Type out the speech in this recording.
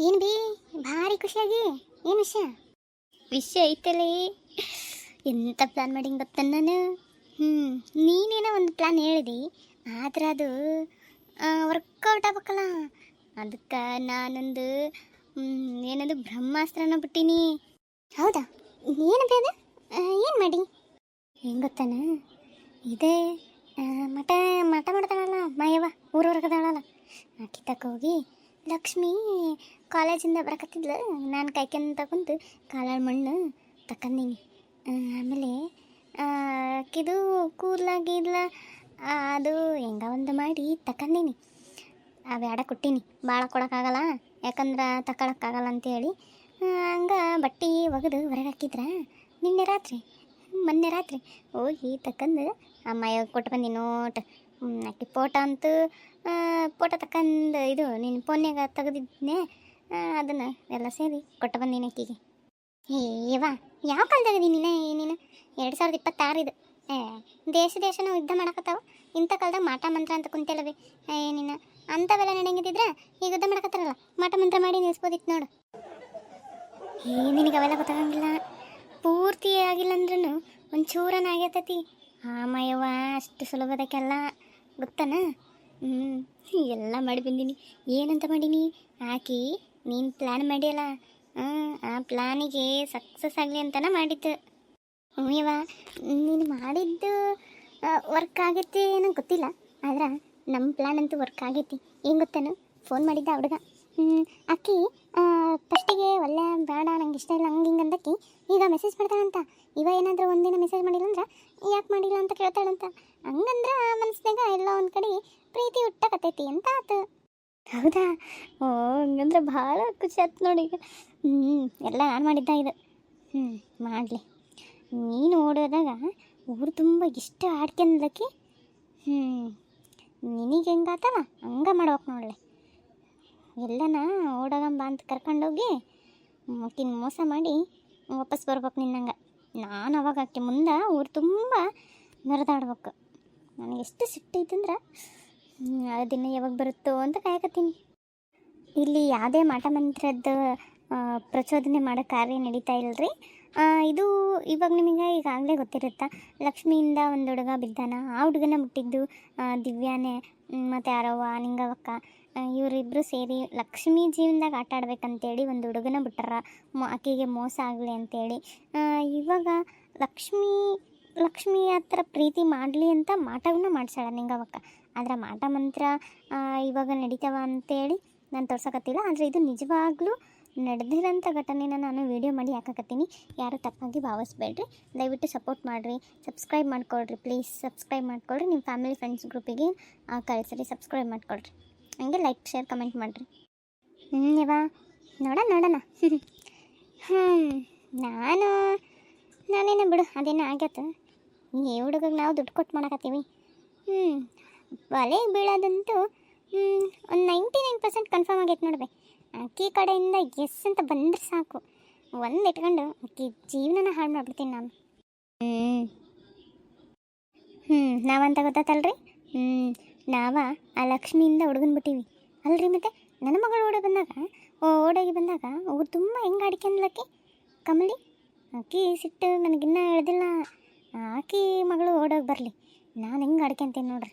ಏನು ಬಿ ಭಾರಿ ಖುಷಿಯಾಗಿ ಏನು ವಿಷಯ ವಿಷಯ ಐತಲೇ ಎಂಥ ಪ್ಲ್ಯಾನ್ ಮಾಡಿ ಗೊತ್ತ ನಾನು ನೀನೇನೋ ಒಂದು ಪ್ಲ್ಯಾನ್ ಹೇಳಿದಿ ಆದ್ರೆ ಅದು ವರ್ಕೌಟ್ ಆಗ್ಬೇಕಲ್ಲ ಅದಕ್ಕೆ ನಾನೊಂದು ಏನದು ಬ್ರಹ್ಮಾಸ್ತ್ರನ ಬಿಟ್ಟೀನಿ. ಹೌದಾ? ಏನಪ್ಪ ಅದು? ಏನು ಮಾಡಿ ಹೆಂಗೆ ಗೊತ್ತಾನ ಇದೇ ಮಠ ಮಠ ಮಾಡ್ತಾಳಲ್ಲ ಮಾಯವ್ವ ಊರವರ್ಗದಾಳಲ್ಲ ಆಕಿ ಹೋಗಿ ಲಕ್ಷ್ಮಿ ಕಾಲೇಜಿಂದ ಬರಕತ್ತಿದ್ಲು. ನಾನು ಕಾಯ್ಕೊಂತ ಕುಂತು ಕಾಲಾಳ ಮಣ್ಣು ತಕೊಂಡೀನಿ. ಆಮೇಲೆ ಆಕಿದು ಕೂದಲಾಗಿದ್ಲ ಅದು ಹೆಂಗ ಒಂದು ಮಾಡಿ ತಕೊಂಡೀನಿ. ಅವೆರಡ ಕೊಟ್ಟೀನಿ, ಭಾಳ ಕೊಡೋಕ್ಕಾಗಲ್ಲ ಯಾಕಂದ್ರೆ ತಗೊಳಕ್ಕಾಗಲ್ಲ ಅಂತೇಳಿ. ಹಂಗೆ ಬಟ್ಟೆ ಒಗೆದು ಹೊರಗೆ ಹಾಕಿದ್ರ ಮೊನ್ನೆ ರಾತ್ರಿ ಹೋಗಿ ತಕ್ಕಂದು ಅಮ್ಮ ಕೊಟ್ಟು ಬಂದಿ ನೋಟ್. ಆಕೆ ಫೋಟೋ ಅಂತೂ ಫೋಟೋ ತಕ್ಕಂದು ಇದು ನೀನು ಫೋನ್ಯಾಗ ತೆಗೆದಿದ್ನೆ ಅದನ್ನು ಎಲ್ಲ ಸೇರಿ ಕೊಟ್ಟು ಬಂದೀನಿ ಆಕೆಗೆ. ಏವಾ ಯಾವ ಕಾಲದಾಗದಿ ನೀನು 2026 ಇದು. ದೇಶನೂ ಯುದ್ಧ ಮಾಡಕತ್ತಾವ, ಇಂಥ ಕಾಲದಾಗ ಮಾಟ ಮಂತ್ರ ಅಂತ ಕುಂತೇಳವೆ ನೀನು. ಅಂಥವೆಲ್ಲ ನಡೆಯಂಗಿದ್ರೆ ಈಗ ಯುದ್ಧ ಮಾಡಕತ್ತಾರಲ್ಲ ಮಾಟ ಮಂತ್ರ ಮಾಡಿ ನಿಲ್ಲಿಸ್ಬೋದಿತ್ತು ನೋಡು. ನಿನಗೆ ಅವೆಲ್ಲ ಗೊತ್ತಾಗಂಗಿಲ್ಲ, ಪೂರ್ತಿ ಆಗಿಲ್ಲ ಅಂದ್ರೂ ಒಂಚೂರನ ಆಗೈತತಿ. ಆಮಯವ್ವ ಅಷ್ಟು ಸುಲಭದಕ್ಕೆಲ್ಲ ಗೊತ್ತಾನ. ಎಲ್ಲ ಮಾಡಿ ಬಂದೀನಿ. ಏನಂತ ಮಾಡೀನಿ ಆಕಿ ನೀನು ಪ್ಲ್ಯಾನ್ ಮಾಡಿಯಲ್ಲ ಆ ಪ್ಲ್ಯಾನಿಗೆ ಸಕ್ಸಸ್ ಆಗಲಿ ಅಂತಲೇ ಮಾಡಿದ್ದು. ಯವ್ವ ನೀನು ಮಾಡಿದ್ದು ವರ್ಕ್ ಆಗೈತಿ ನಂಗೆ ಗೊತ್ತಿಲ್ಲ, ಆದ್ರೆ ನಮ್ಮ ಪ್ಲ್ಯಾನ್ ಅಂತೂ ವರ್ಕ್ ಆಗೈತಿ. ಏನು ಗೊತ್ತೇನು, ಫೋನ್ ಮಾಡಿದ್ದ ಹುಡುಗ ಅಕ್ಕಿ ಫಸ್ಟಿಗೆ ಒಳ್ಳೆ ಬೇಡ ನಂಗೆ ಇಷ್ಟ ಇಲ್ಲ ಹಂಗೆ ಹಿಂಗೆ ಅಂದಕ್ಕಿ ಈಗ ಮೆಸೇಜ್ ಮಾಡ್ತಾಳಂತ. ಇವ ಏನಾದರೂ ಒಂದಿನ ಮೆಸೇಜ್ ಮಾಡಿಲ್ಲ ಅಂದ್ರೆ ಯಾಕೆ ಮಾಡಿಲ್ಲ ಅಂತ ಕೇಳ್ತಾಳಂತ. ಹಂಗಂದ್ರೆ ಮನಸ್ಸಿನಾಗ ಎಲ್ಲ ಒಂದು ಕಡೆ ಪ್ರೀತಿ ಹುಟ್ಟಕತ್ತೈತಿ ಅಂತ ಆತು. ಹೌದಾ? ಓ ಹಂಗಂದ್ರೆ ಭಾಳ ಖುಷಿ ಆಯ್ತು ನೋಡಿ. ಈಗ ಎಲ್ಲ ನಾನು ಮಾಡಿದ್ದ ಇದು. ಮಾಡಲಿ ನೀನು ಓಡೋದಾಗ ಊರು ತುಂಬ ಇಷ್ಟ ಆಡ್ಕೊಂಡ್ಲಕ್ಕಿ. ನಿನಗೆ ಹೆಂಗಾತಲ್ಲ ಹಂಗೆ ಮಾಡ್ಬೇಕು ನೋಡಲಿ. ಎಲ್ಲನ ಓಡೋಗಂಬ ಅಂತ ಕರ್ಕೊಂಡೋಗಿ ಆಕಿನ ಮೋಸ ಮಾಡಿ ವಾಪಸ್ ಬರ್ಬೇಕು ನಿನ್ನಂಗೆ. ನಾನು ಅವಾಗ ಆಕೆ ಮುಂದೆ ಊರು ತುಂಬ ಮೆರೆದಾಡ್ಬೇಕು. ನನಗೆ ಎಷ್ಟು ಸಿಟ್ಟೈತಂದ್ರೆ ಆ ದಿನ ಯಾವಾಗ ಬರುತ್ತೋ ಅಂತ ಕಾಯಕತ್ತೀನಿ. ಇಲ್ಲಿ ಯಾವುದೇ ಮಾಟ ಮಂತ್ರದ್ದು ಪ್ರಚೋದನೆ ಮಾಡೋ ಕಾರ್ಯ ನಡೀತಾ ಇಲ್ಲರಿ. ಇದು ಇವಾಗ ನಿಮಗೆ ಈಗಾಗಲೇ ಗೊತ್ತಿರುತ್ತಾ, ಲಕ್ಷ್ಮಿಯಿಂದ ಒಂದು ಹುಡುಗ ಬಿದ್ದಾನ. ಆ ಹುಡುಗನ ಬಿಟ್ಟಿದ್ದು ದಿವ್ಯಾನೇ ಮತ್ತು ಯಾರವ್ವ ನಿಂಗವಕ್ಕ ಇವರಿಬ್ಬರು ಸೇರಿ ಲಕ್ಷ್ಮಿ ಜೀವನದಾಗ ಆಟ ಆಡ್ಬೇಕಂತೇಳಿ ಒಂದು ಹುಡುಗನ ಬಿಟ್ಟಾರ, ಆಕೆಗೆ ಮೋಸ ಆಗಲಿ ಅಂತೇಳಿ. ಇವಾಗ ಲಕ್ಷ್ಮಿ ಆ ಥರ ಪ್ರೀತಿ ಮಾಡಲಿ ಅಂತ ಮಾಟವನ್ನ ಮಾಡ್ಸಾಳ ನಿಂಗವಕ್ಕ. ಆದರೆ ಮಾಟ ಮಂತ್ರ ಇವಾಗ ನಡೀತಾವ ಅಂತೇಳಿ ನಾನು ತೋರ್ಸಕತ್ತಿಲ್ಲ, ಆದರೆ ಇದು ನಿಜವಾಗ್ಲೂ ನಡೆದಿರೋಂಥ ಘಟನೆನ ನಾನು ವೀಡಿಯೋ ಮಾಡಿ ಹಾಕಕತ್ತೀನಿ. ಯಾರು ತಪ್ಪಾಗಿ ಭಾವಿಸ್ಬೇಡ್ರಿ, ದಯವಿಟ್ಟು ಸಪೋರ್ಟ್ ಮಾಡಿರಿ, ಸಬ್ಸ್ಕ್ರೈಬ್ ಮಾಡ್ಕೊಳ್ರಿ ಪ್ಲೀಸ್. ಸಬ್ಸ್ಕ್ರೈಬ್ ಮಾಡ್ಕೊಳ್ರಿ, ನಿಮ್ಮ ಫ್ಯಾಮಿಲಿ ಫ್ರೆಂಡ್ಸ್ ಗ್ರೂಪಿಗೆ ಕಳಿಸ್ರಿ, ಸಬ್ಸ್ಕ್ರೈಬ್ ಮಾಡ್ಕೊಳ್ರಿ, ಹಂಗೆ ಲೈಕ್ ಶೇರ್ ಕಮೆಂಟ್ ಮಾಡಿರಿ. ಇವಾ ನೋಡೋಣ ನಾನೇನ ಬಿಡು, ಅದೇನೋ ಆಗ್ಯತ. ಈ ಹುಡುಗಗೆ ನಾವು ದುಡ್ಡು ಕೊಟ್ಟು ಮಾಡಕತ್ತೀವಿ. ಬಲೆಗೆ ಬೀಳೋದಂತೂ ಒಂದು 99% ಕನ್ಫರ್ಮ್ ಆಗೈತೆ ನೋಡ್ಬೆ. ಆಕಿ ಕಡೆಯಿಂದ ಎಸ್ ಅಂತ ಬಂದರೆ ಸಾಕು, ಒಂದು ಇಟ್ಕೊಂಡು ಆಕಿ ಜೀವನನ ಹಾಳು ಮಾಡಿಬಿಡ್ತೀನಿ ನಾನು. ನಾವಂತ ಗೊತ್ತಾತಲ್ರಿ. ನಾವ ಆ ಲಕ್ಷ್ಮಿಯಿಂದ ಹುಡುಗನ್ ಬಿಟ್ಟಿವಿ ಅಲ್ರಿ. ಮತ್ತು ನನ್ನ ಮಗಳು ಓಡೋಗಿ ಬಂದಾಗ ಅವ್ರು ತುಂಬ ಹೆಂಗೆ ಅಡಿಕೆಂದ್ಲಕ್ಕಿ ಕಮಲಿ. ಆಕಿ ಸಿಟ್ಟು ನನಗಿನ್ನೂ ಹೇಳ್ದಿಲ್ಲ. ಆಕಿ ಮಗಳು ಓಡೋಗಿ ಬರಲಿ, ನಾನು ಹೆಂಗೆ ಅಡ್ಕೊಂತೀನಿ ನೋಡ್ರಿ.